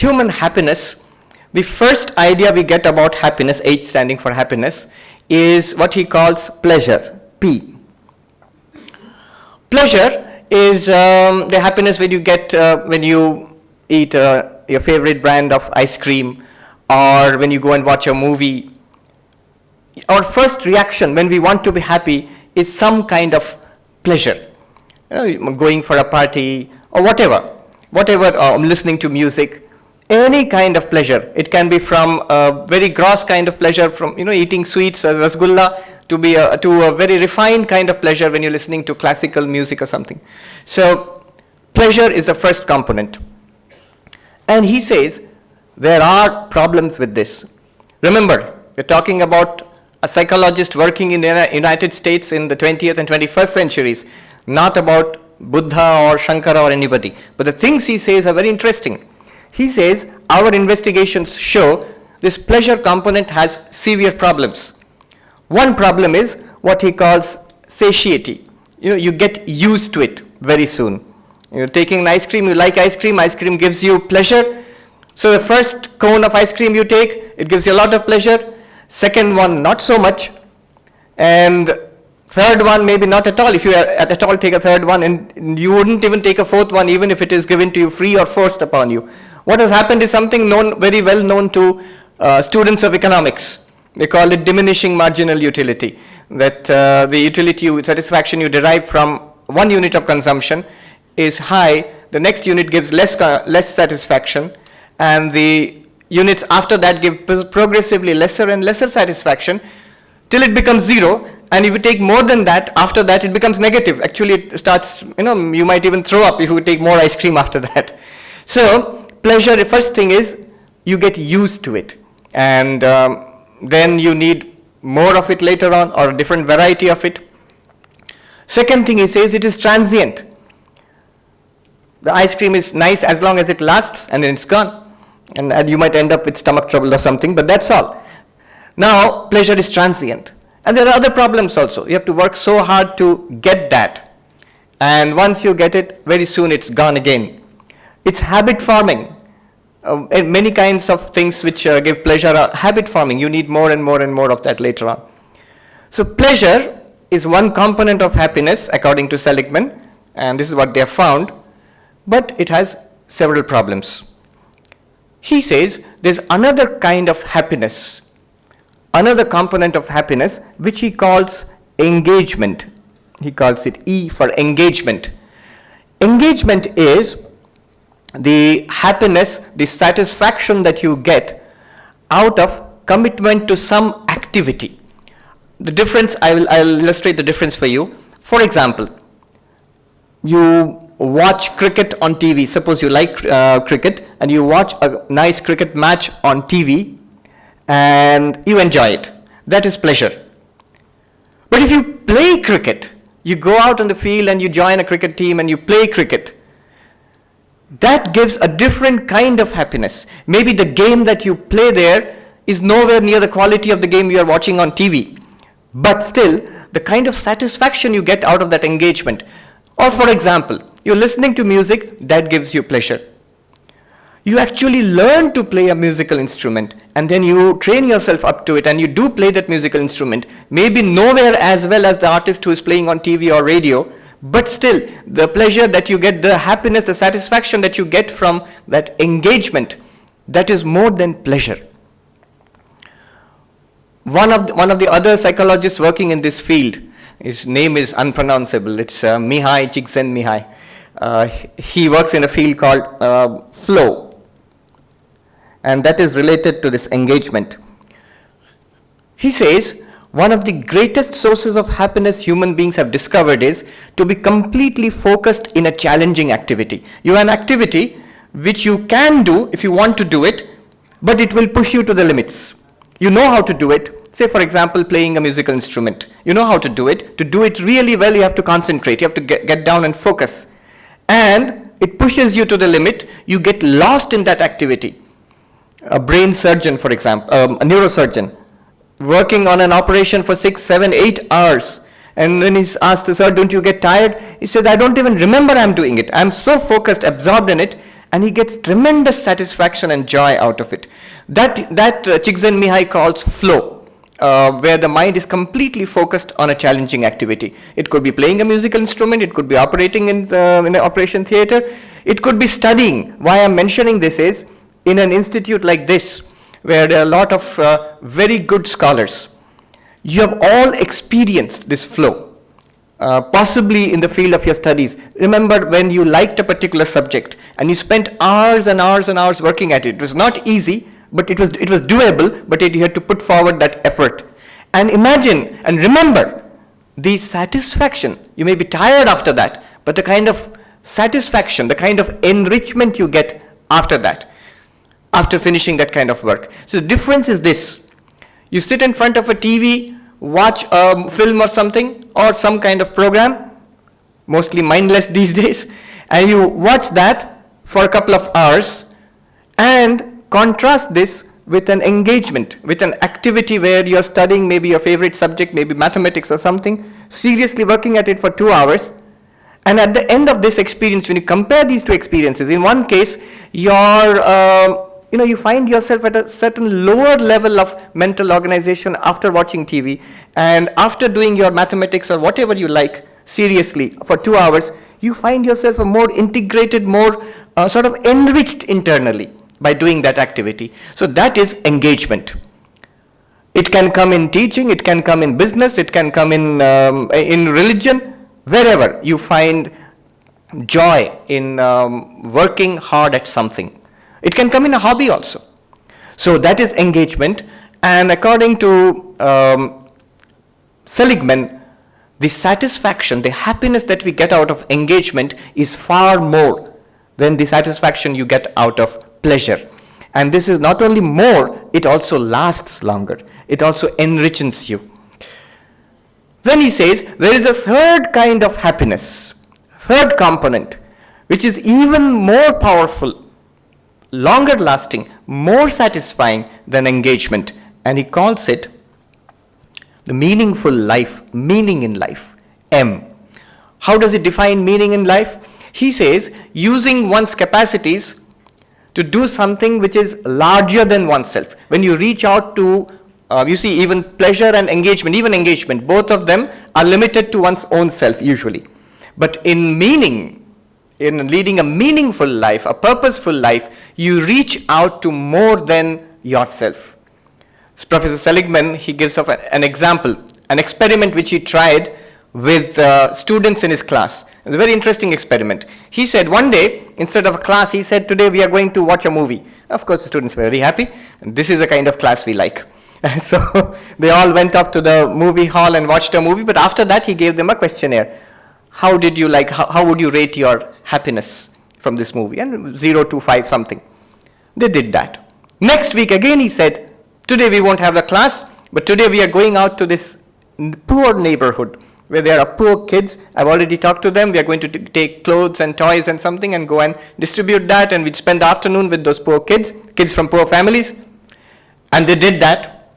human happiness, the first idea we get about happiness, H standing for happiness, is what he calls pleasure, P. Pleasure is the happiness when you get when you eat your favorite brand of ice cream, or when you go and watch a movie. Our first reaction when we want to be happy is some kind of pleasure. Going for a party or whatever, listening to music, any kind of pleasure. It can be from a very gross kind of pleasure, from eating sweets or rasgulla, to a very refined kind of pleasure when you're listening to classical music or something. So pleasure is the first component. And he says there are problems with this. Remember, we're talking about a psychologist working in the United States in the 20th and 21st centuries, not about Buddha or Shankara or anybody. But the things he says are very interesting. He says our investigations show this pleasure component has severe problems. One problem is what he calls satiety. You get used to it very soon. You're taking an ice cream, you like ice cream gives you pleasure. So the first cone of ice cream you take, it gives you a lot of pleasure. Second one, not so much. And third one, maybe not at all. If you at all take a third one, and you wouldn't even take a fourth one, even if it is given to you free or forced upon you. What has happened is something very well known to students of economics. They call it diminishing marginal utility. That the utility satisfaction you derive from one unit of consumption is high. The next unit gives less satisfaction, and the units after that give progressively lesser and lesser satisfaction till it becomes zero. And if you take more than that, after that it becomes negative. Actually, it starts, you might even throw up if you take more ice cream after that. So pleasure, the first thing is you get used to it, and then you need more of it later on, or a different variety of it. Second thing, he says it is transient. The ice cream is nice as long as it lasts, and then it's gone. And you might end up with stomach trouble or something, but that's all. Now, pleasure is transient. And there are other problems also. You have to work so hard to get that. And once you get it, very soon it's gone again. It's habit forming. And many kinds of things which give pleasure are habit forming. You need more and more and more of that later on. So pleasure is one component of happiness according to Seligman, and this is what they have found, but it has several problems. He says there's another kind of happiness, another component of happiness, which he calls engagement. He calls it E for engagement. Engagement is the happiness, the satisfaction that you get out of commitment to some activity. The difference, I'll illustrate the difference for you. For example, you watch cricket on TV. Suppose you like cricket and you watch a nice cricket match on TV and you enjoy it. That is pleasure. But if you play cricket, you go out on the field and you join a cricket team and you play cricket, that gives a different kind of happiness. Maybe the game that you play there is nowhere near the quality of the game you are watching on TV. But still, the kind of satisfaction you get out of that engagement. Or for example, you're listening to music, that gives you pleasure. You actually learn to play a musical instrument, and then you train yourself up to it, and you do play that musical instrument. Maybe nowhere as well as the artist who is playing on TV or radio, but still, the pleasure that you get, the happiness, the satisfaction that you get from that engagement, that is more than pleasure. One of the other psychologists working in this field, his name is unpronounceable. It's Mihai Csikszentmihalyi. He works in a field called flow, and that is related to this engagement. He says one of the greatest sources of happiness human beings have discovered is to be completely focused in a challenging activity. You have an activity which you can do if you want to do it, but it will push you to the limits. You know how to do it. Say, for example, playing a musical instrument. You know how to do it. To do it really well, you have to concentrate. You have to get down and focus. And it pushes you to the limit. You get lost in that activity. A brain surgeon, for example, a neurosurgeon, working on an operation for 6, 7, 8 hours. And when he's asked, sir, don't you get tired? He says, I don't even remember I'm doing it. I'm so focused, absorbed in it. and he gets tremendous satisfaction and joy out of it. That Csikszentmihalyi calls flow, where the mind is completely focused on a challenging activity. It could be playing a musical instrument, it could be operating in an operation theater, it could be studying. Why I'm mentioning this is, in an institute like this, where there are a lot of very good scholars, you have all experienced this flow, possibly in the field of your studies. Remember when you liked a particular subject and you spent hours and hours and hours working at it. It was not easy, but it was doable, but you had to put forward that effort. And imagine and remember the satisfaction. You may be tired after that, but the kind of satisfaction, the kind of enrichment you get after that, after finishing that kind of work. So the difference is this: you sit in front of a TV, watch a film or something, or some kind of program, mostly mindless these days, and you watch that for a couple of hours and contrast this with an engagement, with an activity where you're studying maybe your favorite subject, maybe mathematics or something, seriously working at it for 2 hours. And at the end of this experience, when you compare these two experiences, in one case, you find yourself at a certain lower level of mental organization after watching TV, and after doing your mathematics or whatever you like seriously for 2 hours, you find yourself a more integrated, more sort of enriched internally by doing that activity. So that is engagement. It can come in teaching, it can come in business, it can come in religion, wherever you find joy in working hard at something. It can come in a hobby also. So that is engagement. And according to Seligman, the satisfaction, the happiness that we get out of engagement is far more than the satisfaction you get out of pleasure. And this is not only more, it also lasts longer. It also enriches you. Then he says there is a third kind of happiness, third component, which is even more powerful, longer lasting, more satisfying than engagement. And he calls it the meaningful life, meaning in life, M. How does he define meaning in life? He says using one's capacities to do something which is larger than oneself. When you reach out to, you see, even pleasure and engagement, even engagement, both of them are limited to one's own self usually. But in meaning, in leading a meaningful life, a purposeful life, you reach out to more than yourself. So Professor Seligman, he gives us an example, an experiment which he tried with students in his class. It's a very interesting experiment. He said one day, instead of a class, he said, today we are going to watch a movie. Of course, the students were very happy. And this is the kind of class we like. And so they all went up to the movie hall and watched a movie. But after that, he gave them a questionnaire. How did you like, how would you rate your happiness from this movie? And 0 to 5 something. They did that. Next week, again, he said, today we won't have the class, but today we are going out to this poor neighborhood where there are poor kids. I've already talked to them. We are going to take clothes and toys and something and go and distribute that, and we'd spend the afternoon with those poor kids from poor families. And they did that.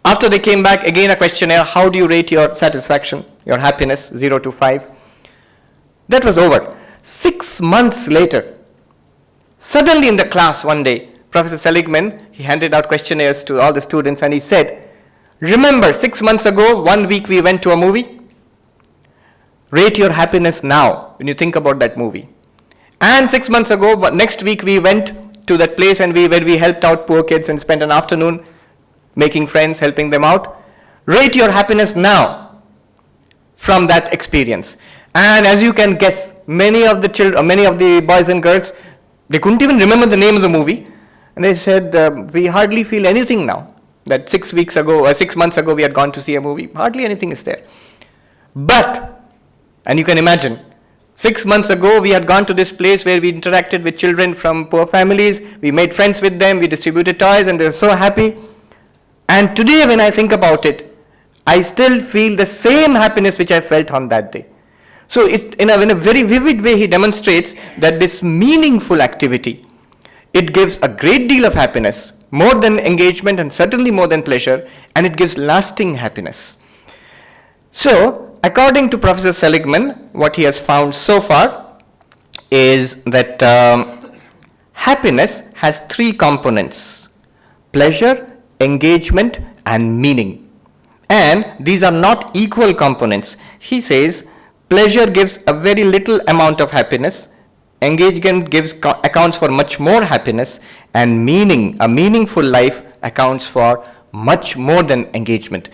After they came back, again a questionnaire, how do you rate your satisfaction, your happiness, 0 to 5? That was over. 6 months later, suddenly in the class one day, Professor Seligman, he handed out questionnaires to all the students and he said, remember 6 months ago, 1 week we went to a movie? Rate your happiness now when you think about that movie. And 6 months ago, next week we went to that place and where we helped out poor kids and spent an afternoon making friends, helping them out. Rate your happiness now from that experience. And as you can guess, many of the children, many of the boys and girls, they couldn't even remember the name of the movie. And they said, we hardly feel anything now. That 6 weeks ago or 6 months ago we had gone to see a movie. Hardly anything is there. But, and you can imagine, 6 months ago we had gone to this place where we interacted with children from poor families. We made friends with them. We distributed toys and they were so happy. And today when I think about it, I still feel the same happiness which I felt on that day. So it's in a very vivid way he demonstrates that this meaningful activity, it gives a great deal of happiness, more than engagement and certainly more than pleasure, and it gives lasting happiness. So according to Professor Seligman, what he has found so far is that Happiness has three components: pleasure, engagement, and meaning. And these are not equal components. He says pleasure gives a very little amount of happiness, engagement accounts for much more happiness, and meaning, a meaningful life, accounts for much more than engagement.